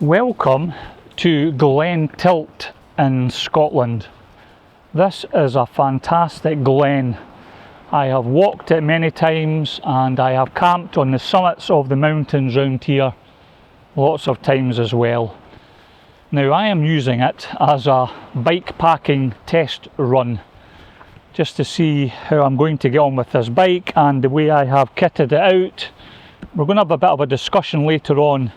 Welcome to Glen Tilt in Scotland. This is a fantastic glen. I have walked it many times and I have camped on the summits of the mountains round here lots of times as well. Now I am using it as a bike packing test run just to see how I'm going to get on with this bike and the way I have kitted it out. We're going to have a bit of a discussion later on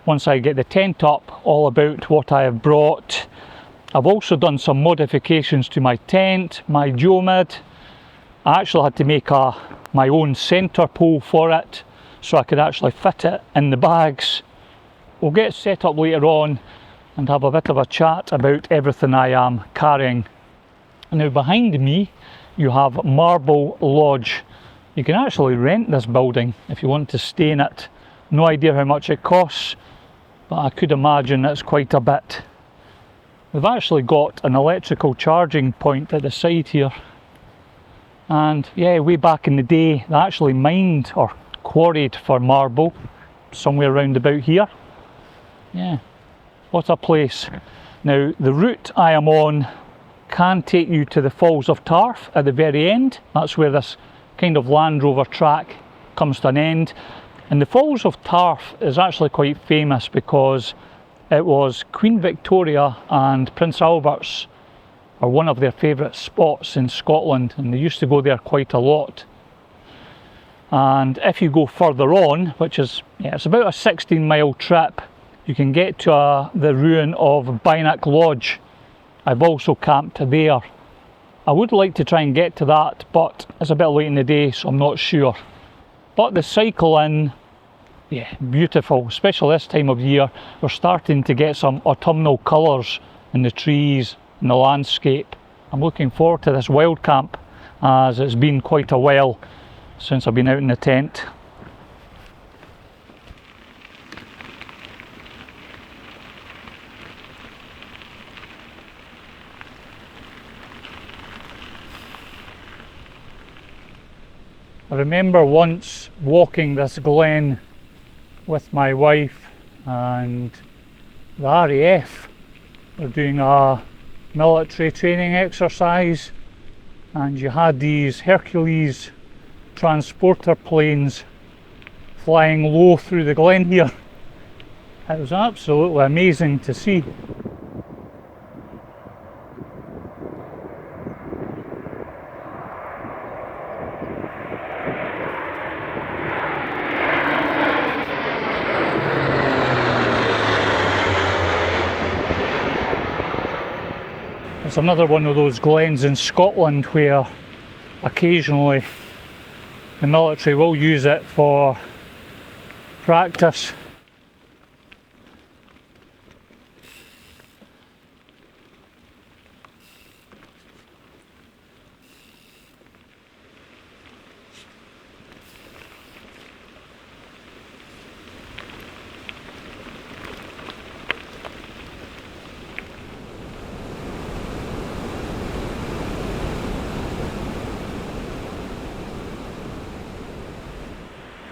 once I get the tent up all about what I have brought. I've also done some modifications to my tent, my Duomid. I actually had to make my own centre pole for it so I could actually fit it in the bags. We'll get set up later on and have a bit of a chat about everything I am carrying. Now behind me you have Marble Lodge. You can actually rent this building if you want to stay in it. No idea how much it costs, but I could imagine it's quite a bit. We've actually got an electrical charging point at the side here. And yeah, way back in the day they actually mined or quarried for marble somewhere around about here. Yeah, what a place. Now the route I am on can take you to the Falls of Tarp at the very end. That's where this kind of Land Rover track comes to an end. And the Falls of Tarp is actually quite famous because it was Queen Victoria and Prince Albert's or one of their favourite spots in Scotland, and they used to go there quite a lot. And if you go further on, which is, it's about a 16-mile trip, you can get to the ruin of 𝗬𝗀𝗄𝗃 Lodge. I've also camped there. I would like to try and get to that, but it's a bit late in the day, so I'm not sure. But the cycle in, beautiful, especially this time of year. We're starting to get some autumnal colours in the trees and the landscape. I'm looking forward to this wild camp as it's been quite a while since I've been out in the tent. I remember once walking this glen with my wife and the RAF were doing a military training exercise, and you had these Hercules transporter planes flying low through the glen here. It was absolutely amazing to see. It's another one of those glens in Scotland where occasionally the military will use it for practice.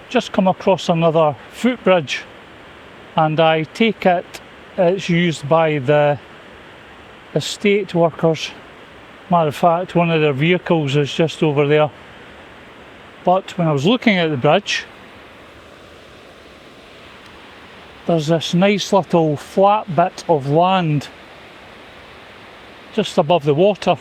Just come across another footbridge, and I take it's used by the estate workers. Matter of fact, one of their vehicles is just over there. But when I was looking at the bridge, there's this nice little flat bit of land just above the water.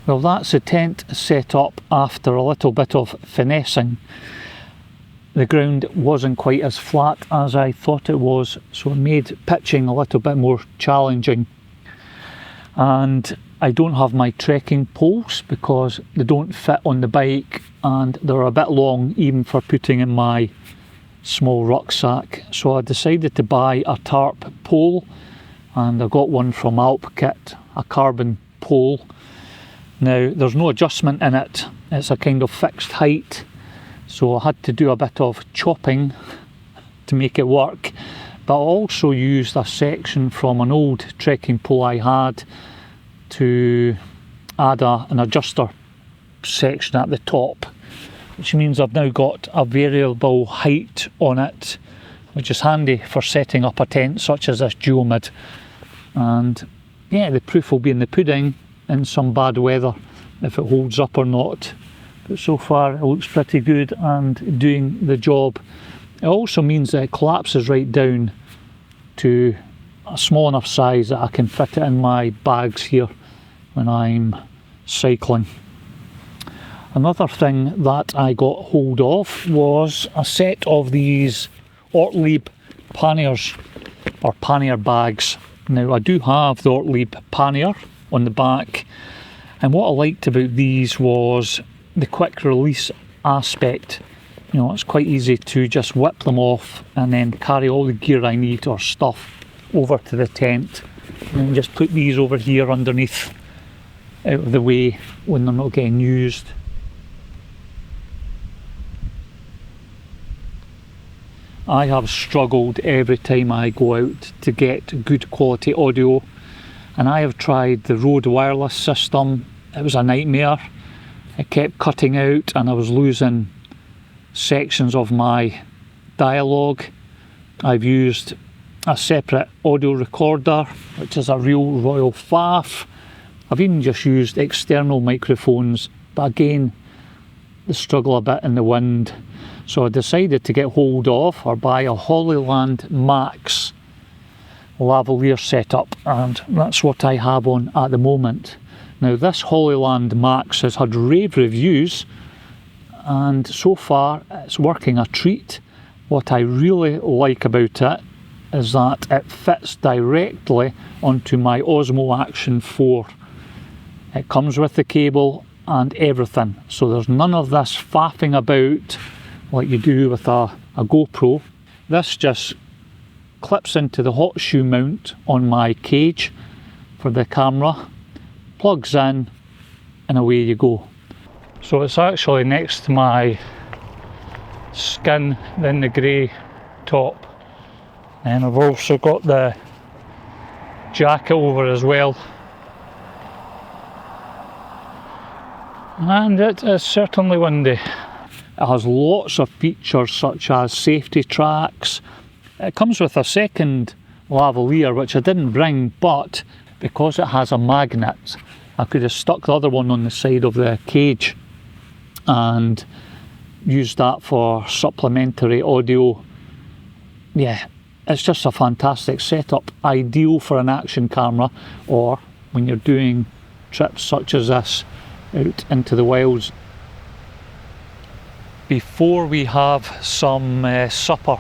Well, that's the tent set up after a little bit of finessing. The ground wasn't quite as flat as I thought it was, so it made pitching a little bit more challenging. And I don't have my trekking poles because they don't fit on the bike and they're a bit long even for putting in my small rucksack. So I decided to buy a tarp pole, and I got one from Alpkit, a carbon pole. Now there's no adjustment in it, it's a kind of fixed height, so I had to do a bit of chopping to make it work, but I also used a section from an old trekking pole I had to add an adjuster section at the top, which means I've now got a variable height on it, which is handy for setting up a tent such as this Duomid. And yeah, the proof will be in the pudding in some bad weather if it holds up or not. But so far it looks pretty good and doing the job. It also means that it collapses right down to a small enough size that I can fit it in my bags here when I'm cycling. Another thing that I got hold of was a set of these Ortlieb Panniers, or Pannier bags. Now I do have the Ortlieb Pannier on the back, and what I liked about these was the quick release aspect. You know, it's quite easy to just whip them off and then carry all the gear I need or stuff over to the tent, and then just put these over here underneath, out of the way when they're not getting used. I have struggled every time I go out to get good quality audio, and I have tried the Rode wireless system. It was a nightmare. It kept cutting out and I was losing sections of my dialogue. I've used a separate audio recorder, which is a real Royal Faff. I've even just used external microphones, but again, they struggle a bit in the wind. So I decided to get hold of or buy a Hollyland Max lavalier setup, and that's what I have on at the moment. Now this Hollyland Max has had rave reviews, and so far it's working a treat. What I really like about it is that it fits directly onto my Osmo Action 4. It comes with the cable and everything, so there's none of this faffing about like you do with a GoPro. This just clips into the hot shoe mount on my cage for the camera, plugs in, and away you go. So it's actually next to my skin, then the grey top, and I've also got the jacket over as well, and it is certainly windy. It has lots of features such as safety tracks. It comes with a second lavalier which I didn't bring, but because it has a magnet I could have stuck the other one on the side of the cage and used that for supplementary audio. Yeah, it's just a fantastic setup, ideal for an action camera or when you're doing trips such as this out into the wilds. Before we have some supper,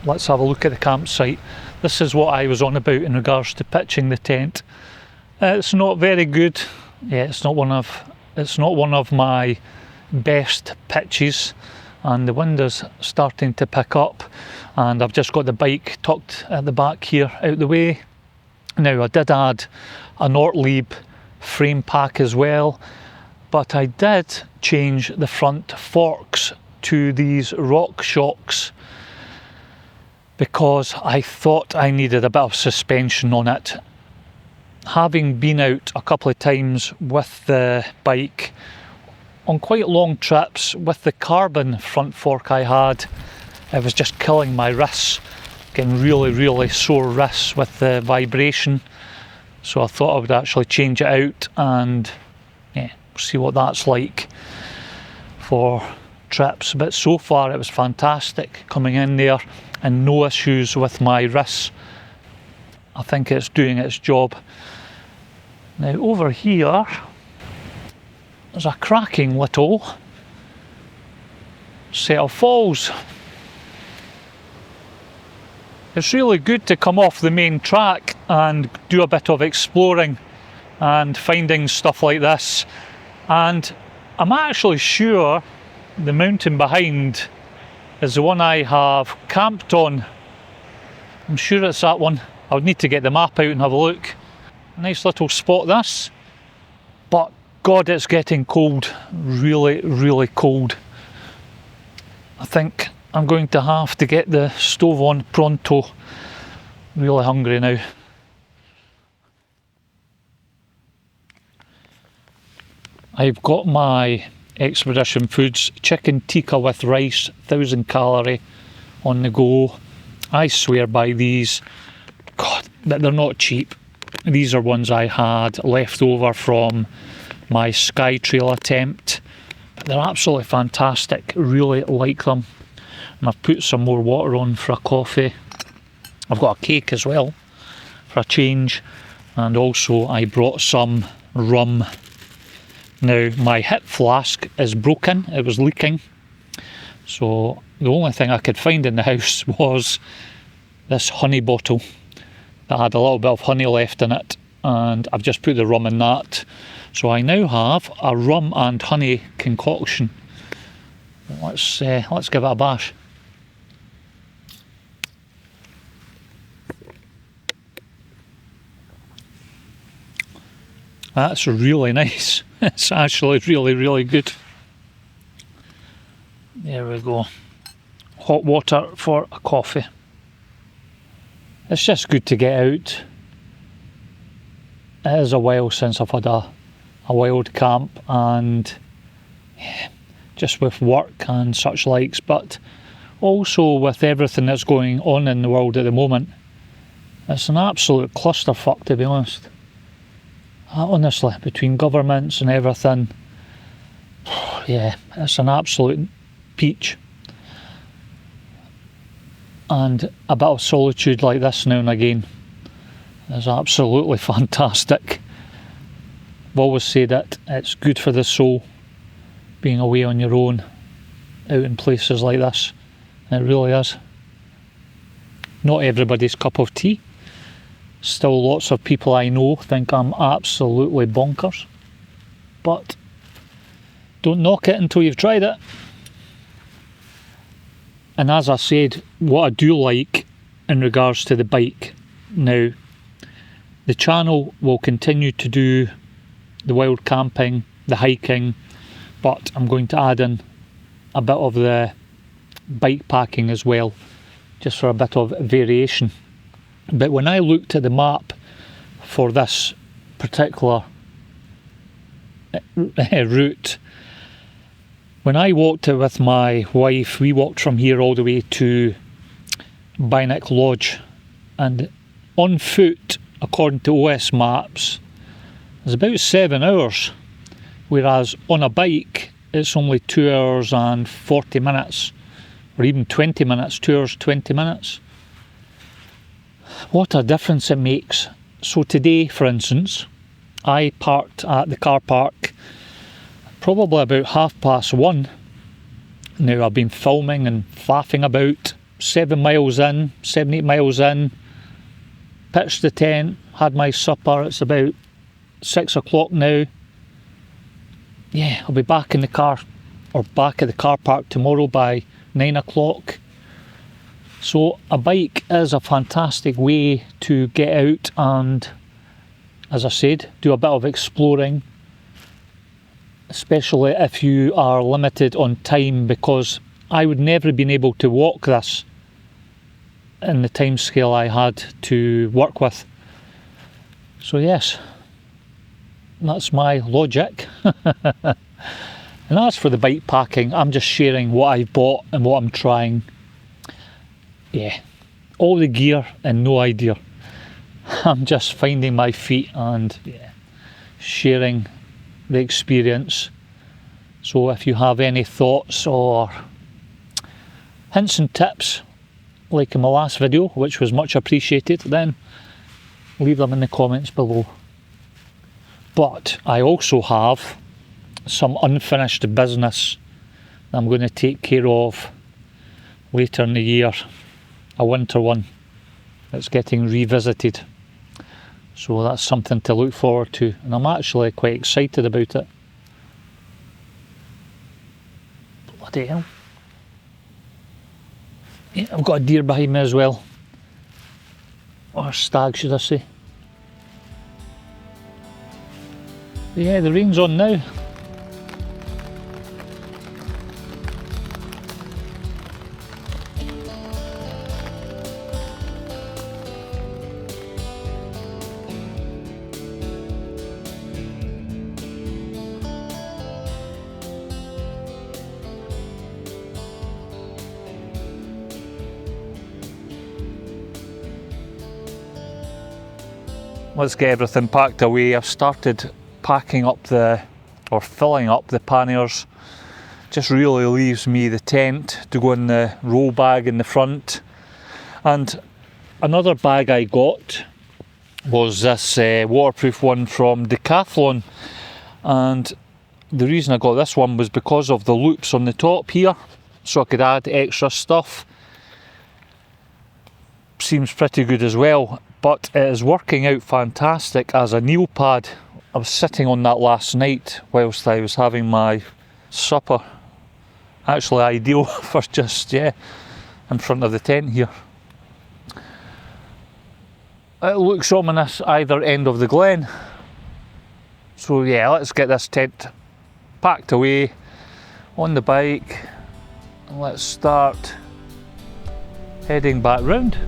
let's have a look at the campsite. This is what I was on about in regards to pitching the tent. It's not very good. Yeah, it's not one of my best pitches, and the wind is starting to pick up, and I've just got the bike tucked at the back here out the way. Now I did add an Ortlieb frame pack as well, but I did change the front forks to these rock shocks because I thought I needed a bit of suspension on it. Having been out a couple of times with the bike on quite long trips with the carbon front fork I had, it was just killing my wrists, getting really sore wrists with the vibration. So I thought I would actually change it out and yeah, see what that's like for trips. But so far it was fantastic coming in there and no issues with my wrists. I think it's doing its job. Now over here there's a cracking little set of falls. It's really good to come off the main track and do a bit of exploring and finding stuff like this. And I'm actually sure the mountain behind is the one I have camped on. I'm sure it's that one. I would need to get the map out and have a look. Nice little spot this, but God, it's getting cold, really cold. I think I'm going to have to get the stove on pronto. Really hungry now. I've got my Expedition Foods chicken tikka with rice, 1000 calorie, on the go. I swear by these. God, but they're not cheap. These are ones I had left over from my Sky Trail attempt. But they're absolutely fantastic, really like them. And I've put some more water on for a coffee. I've got a cake as well for a change, and also I brought some rum. Now my hip flask is broken, it was leaking, so the only thing I could find in the house was this honey bottle that had a little bit of honey left in it, and I've just put the rum in that. So I now have a rum and honey concoction. Let's give it a bash. That's really nice. It's actually really, really good. There we go. Hot water for a coffee. It's just good to get out. It is a while since I've had a wild camp, and yeah, just with work and such likes, but also with everything that's going on in the world at the moment, it's an absolute clusterfuck, to be honest. Honestly, between governments and everything, yeah, it's an absolute peach. And a bit of solitude like this now and again is absolutely fantastic. I've always said it, it's good for the soul, being away on your own, out in places like this. It really is. Not everybody's cup of tea. Still lots of people I know think I'm absolutely bonkers. But don't knock it until you've tried it. And as I said, what I do like in regards to the bike, now the channel will continue to do the wild camping, the hiking, but I'm going to add in a bit of the bike packing as well, just for a bit of variation. But when I looked at the map for this particular route, when I walked it with my wife, we walked from here all the way to 𝗿𝗺𝗃 Lodge, and on foot, according to OS maps, it's about 7 hours, whereas on a bike it's only 2 hours and 40 minutes, or even 20 minutes, 2 hours 20 minutes. What a difference it makes. So today, for instance, I parked at the car park probably about 1:30. Now I've been filming and faffing about, 7 miles in, 7-8 miles in, pitched the tent, had my supper. It's about 6 o'clock now. Yeah, I'll be back in the car, or back at the car park tomorrow by 9 o'clock. So a bike is a fantastic way to get out and, as I said, do a bit of exploring, especially if you are limited on time, because I would never have been able to walk this in the time scale I had to work with. So yes, that's my logic. And as for the bike packing, I'm just sharing what I've bought and what I'm trying. Yeah, all the gear and no idea. I'm just finding my feet and yeah, sharing the experience. So if you have any thoughts or hints and tips, like in my last video, which was much appreciated, then leave them in the comments below. But I also have some unfinished business that I'm going to take care of later in the year. A winter one that's getting revisited, so that's something to look forward to, and I'm actually quite excited about it. Bloody hell. Yeah, I've got a deer behind me as well, or a stag should I say. But yeah, the rain's on now. let's get everything packed away. I've started packing up filling up the panniers. Just really leaves me the tent to go in the roll bag in the front. And another bag I got was this waterproof one from Decathlon, and the reason I got this one was because of the loops on the top here, so I could add extra stuff. Seems pretty good as well, but it is working out fantastic as a kneel pad. I was sitting on that last night whilst I was having my supper. Actually ideal for just, in front of the tent here. It looks ominous either end of the glen. So yeah, let's get this tent packed away on the bike and let's start heading back round.